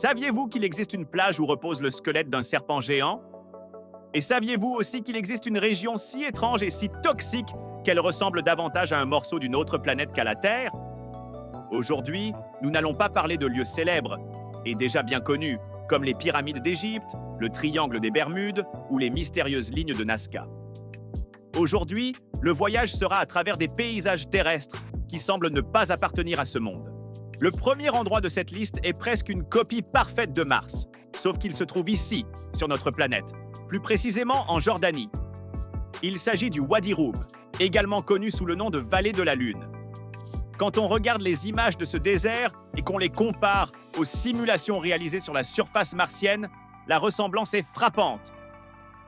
Saviez-vous qu'il existe une plage où repose le squelette d'un serpent géant? Et saviez-vous aussi qu'il existe une région si étrange et si toxique qu'elle ressemble davantage à un morceau d'une autre planète qu'à la Terre? Aujourd'hui, nous n'allons pas parler de lieux célèbres et déjà bien connus, comme les pyramides d'Égypte, le triangle des Bermudes ou les mystérieuses lignes de Nazca. Aujourd'hui, le voyage sera à travers des paysages terrestres qui semblent ne pas appartenir à ce monde. Le premier endroit de cette liste est presque une copie parfaite de Mars, sauf qu'il se trouve ici, sur notre planète, plus précisément en Jordanie. Il s'agit du Wadi Rum, également connu sous le nom de Vallée de la Lune. Quand on regarde les images de ce désert et qu'on les compare aux simulations réalisées sur la surface martienne, la ressemblance est frappante.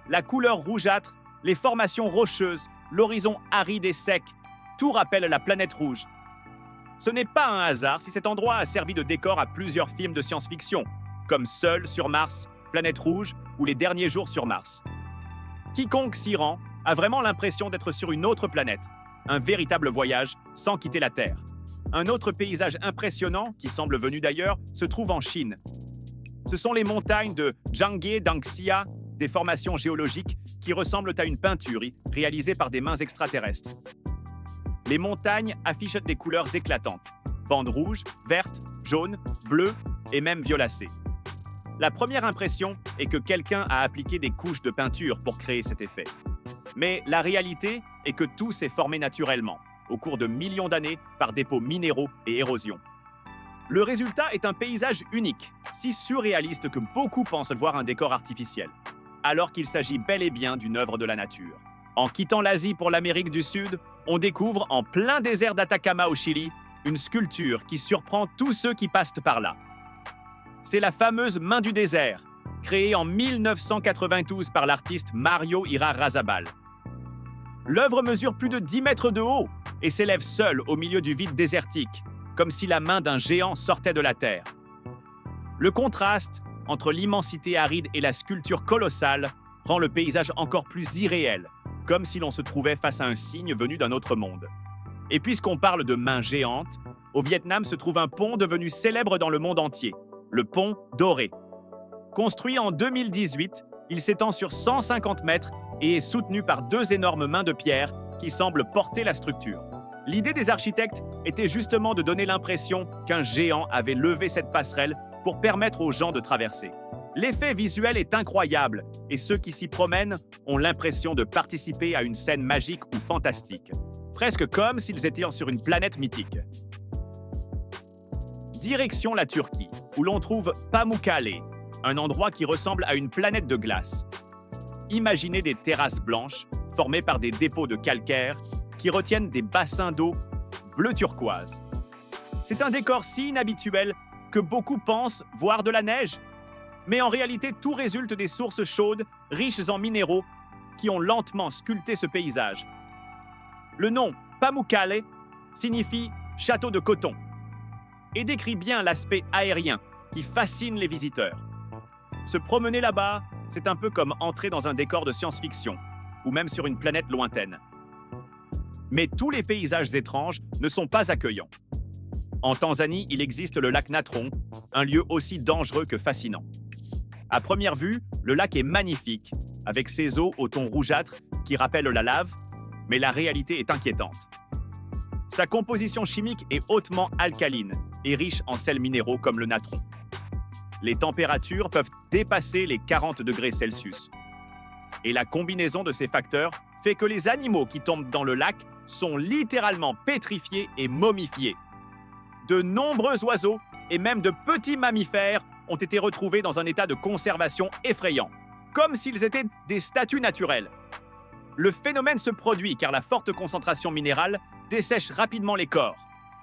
La couleur rougeâtre, les formations rocheuses, l'horizon aride et sec, tout rappelle la planète rouge. Ce n'est pas un hasard si cet endroit a servi de décor à plusieurs films de science-fiction, comme Seul sur Mars, Planète Rouge ou Les Derniers Jours sur Mars. Quiconque s'y rend a vraiment l'impression d'être sur une autre planète, un véritable voyage sans quitter la Terre. Un autre paysage impressionnant, qui semble venu d'ailleurs, se trouve en Chine. Ce sont les montagnes de Zhangye Dangxia, des formations géologiques qui ressemblent à une peinture réalisée par des mains extraterrestres. Les montagnes affichent des couleurs éclatantes, bandes rouges, vertes, jaunes, bleues et même violacées. La première impression est que quelqu'un a appliqué des couches de peinture pour créer cet effet. Mais la réalité est que tout s'est formé naturellement, au cours de millions d'années, par dépôts minéraux et érosion. Le résultat est un paysage unique, si surréaliste que beaucoup pensent voir un décor artificiel, alors qu'il s'agit bel et bien d'une œuvre de la nature. En quittant l'Asie pour l'Amérique du Sud, on découvre, en plein désert d'Atacama au Chili, une sculpture qui surprend tous ceux qui passent par là. C'est la fameuse Main du désert, créée en 1992 par l'artiste Mario Irarrázaval. L'œuvre mesure plus de 10 mètres de haut et s'élève seule au milieu du vide désertique, comme si la main d'un géant sortait de la terre. Le contraste entre l'immensité aride et la sculpture colossale rend le paysage encore plus irréel, comme si l'on se trouvait face à un signe venu d'un autre monde. Et puisqu'on parle de mains géantes, au Vietnam se trouve un pont devenu célèbre dans le monde entier, le pont Doré. Construit en 2018, il s'étend sur 150 mètres et est soutenu par deux énormes mains de pierre qui semblent porter la structure. L'idée des architectes était justement de donner l'impression qu'un géant avait levé cette passerelle pour permettre aux gens de traverser. L'effet visuel est incroyable et ceux qui s'y promènent ont l'impression de participer à une scène magique ou fantastique, presque comme s'ils étaient sur une planète mythique. Direction la Turquie, où l'on trouve Pamukkale, un endroit qui ressemble à une planète de glace. Imaginez des terrasses blanches formées par des dépôts de calcaire qui retiennent des bassins d'eau bleu turquoise. C'est un décor si inhabituel que beaucoup pensent voir de la neige. Mais en réalité, tout résulte des sources chaudes, riches en minéraux, qui ont lentement sculpté ce paysage. Le nom Pamukkale signifie « château de coton » et décrit bien l'aspect aérien qui fascine les visiteurs. Se promener là-bas, c'est un peu comme entrer dans un décor de science-fiction, ou même sur une planète lointaine. Mais tous les paysages étranges ne sont pas accueillants. En Tanzanie, il existe le lac Natron, un lieu aussi dangereux que fascinant. À première vue, le lac est magnifique, avec ses eaux au ton rougeâtre qui rappellent la lave, mais la réalité est inquiétante. Sa composition chimique est hautement alcaline et riche en sels minéraux comme le natron. Les températures peuvent dépasser les 40 degrés Celsius. Et la combinaison de ces facteurs fait que les animaux qui tombent dans le lac sont littéralement pétrifiés et momifiés. De nombreux oiseaux et même de petits mammifères ont été retrouvés dans un état de conservation effrayant, comme s'ils étaient des statues naturelles. Le phénomène se produit car la forte concentration minérale dessèche rapidement les corps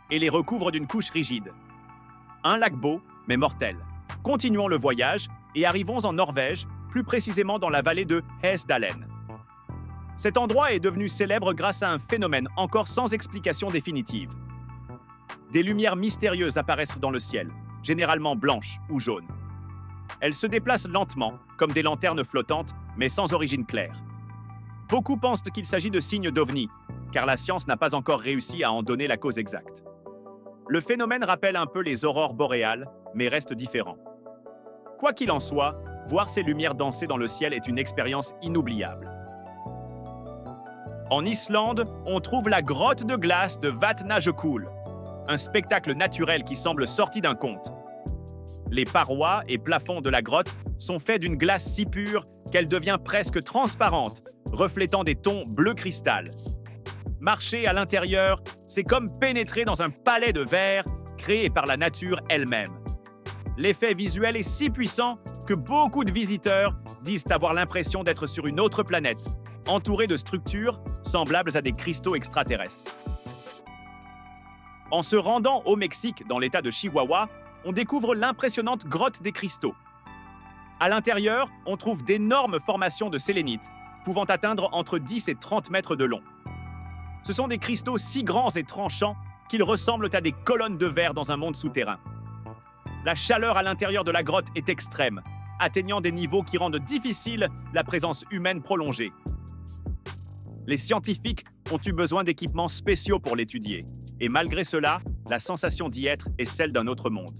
et les recouvre d'une couche rigide. Un lac beau, mais mortel. Continuons le voyage et arrivons en Norvège, plus précisément dans la vallée de Hesdalen. Cet endroit est devenu célèbre grâce à un phénomène encore sans explication définitive. Des lumières mystérieuses apparaissent dans le ciel, généralement blanches ou jaunes. Elles se déplacent lentement, comme des lanternes flottantes, mais sans origine claire. Beaucoup pensent qu'il s'agit de signes d'OVNI, car la science n'a pas encore réussi à en donner la cause exacte. Le phénomène rappelle un peu les aurores boréales, mais reste différent. Quoi qu'il en soit, voir ces lumières danser dans le ciel est une expérience inoubliable. En Islande, on trouve la grotte de glace de Vatnajökull, un spectacle naturel qui semble sorti d'un conte. Les parois et plafonds de la grotte sont faits d'une glace si pure qu'elle devient presque transparente, reflétant des tons bleu cristal. Marcher à l'intérieur, c'est comme pénétrer dans un palais de verre créé par la nature elle-même. L'effet visuel est si puissant que beaucoup de visiteurs disent avoir l'impression d'être sur une autre planète, entourée de structures semblables à des cristaux extraterrestres. En se rendant au Mexique, dans l'état de Chihuahua, on découvre l'impressionnante grotte des cristaux. À l'intérieur, on trouve d'énormes formations de sélénite, pouvant atteindre entre 10 et 30 mètres de long. Ce sont des cristaux si grands et tranchants qu'ils ressemblent à des colonnes de verre dans un monde souterrain. La chaleur à l'intérieur de la grotte est extrême, atteignant des niveaux qui rendent difficile la présence humaine prolongée. Les scientifiques ont eu besoin d'équipements spéciaux pour l'étudier, et malgré cela, la sensation d'y être est celle d'un autre monde.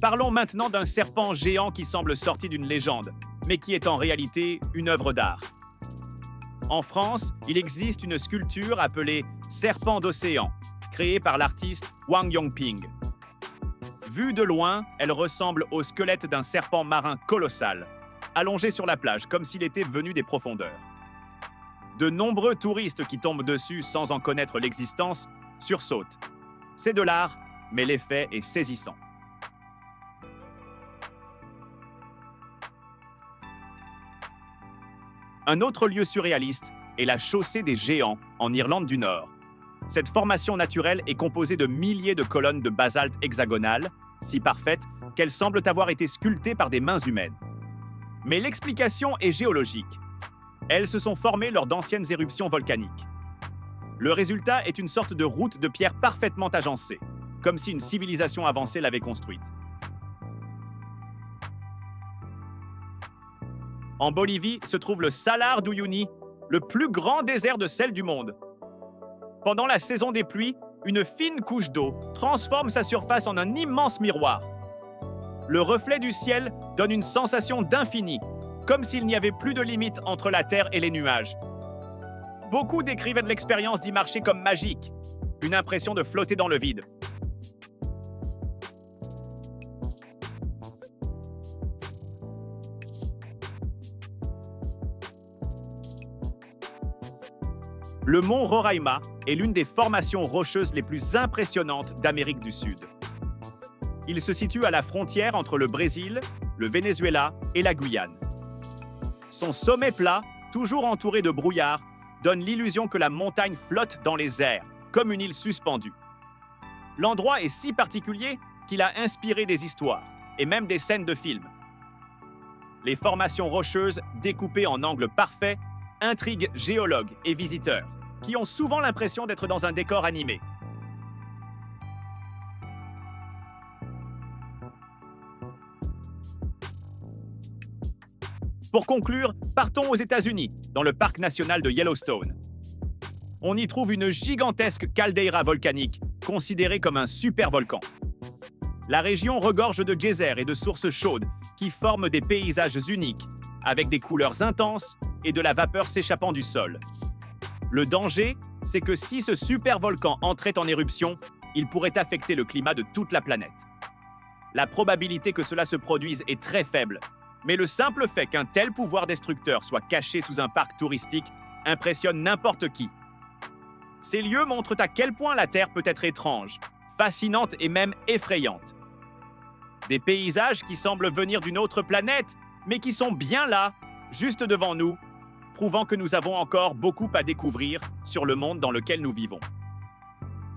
Parlons maintenant d'un serpent géant qui semble sorti d'une légende, mais qui est en réalité une œuvre d'art. En France, il existe une sculpture appelée « Serpent d'océan », créée par l'artiste Wang Yongping. Vue de loin, elle ressemble au squelette d'un serpent marin colossal, allongé sur la plage comme s'il était venu des profondeurs. De nombreux touristes qui tombent dessus sans en connaître l'existence sursautent. C'est de l'art, mais l'effet est saisissant. Un autre lieu surréaliste est la Chaussée des Géants en Irlande du Nord. Cette formation naturelle est composée de milliers de colonnes de basalte hexagonales, si parfaites qu'elles semblent avoir été sculptées par des mains humaines. Mais l'explication est géologique. Elles se sont formées lors d'anciennes éruptions volcaniques. Le résultat est une sorte de route de pierre parfaitement agencée, comme si une civilisation avancée l'avait construite. En Bolivie se trouve le Salar d'Uyuni, le plus grand désert de sel du monde. Pendant la saison des pluies, une fine couche d'eau transforme sa surface en un immense miroir. Le reflet du ciel donne une sensation d'infini, comme s'il n'y avait plus de limite entre la terre et les nuages. Beaucoup décrivent l'expérience d'y marcher comme magique, une impression de flotter dans le vide. Le mont Roraima est l'une des formations rocheuses les plus impressionnantes d'Amérique du Sud. Il se situe à la frontière entre le Brésil, le Venezuela et la Guyane. Son sommet plat, toujours entouré de brouillard, donne l'illusion que la montagne flotte dans les airs, comme une île suspendue. L'endroit est si particulier qu'il a inspiré des histoires, et même des scènes de films. Les formations rocheuses, découpées en angles parfaits, intriguent géologues et visiteurs, qui ont souvent l'impression d'être dans un décor animé. Pour conclure, partons aux États-Unis, dans le parc national de Yellowstone. On y trouve une gigantesque caldeira volcanique, considérée comme un supervolcan. La région regorge de geysers et de sources chaudes qui forment des paysages uniques, avec des couleurs intenses et de la vapeur s'échappant du sol. Le danger, c'est que si ce supervolcan entrait en éruption, il pourrait affecter le climat de toute la planète. La probabilité que cela se produise est très faible, mais le simple fait qu'un tel pouvoir destructeur soit caché sous un parc touristique impressionne n'importe qui. Ces lieux montrent à quel point la Terre peut être étrange, fascinante et même effrayante. Des paysages qui semblent venir d'une autre planète, mais qui sont bien là, juste devant nous, prouvant que nous avons encore beaucoup à découvrir sur le monde dans lequel nous vivons.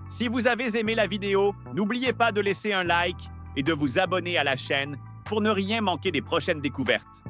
Si vous avez aimé la vidéo, n'oubliez pas de laisser un like et de vous abonner à la chaîne pour ne rien manquer des prochaines découvertes.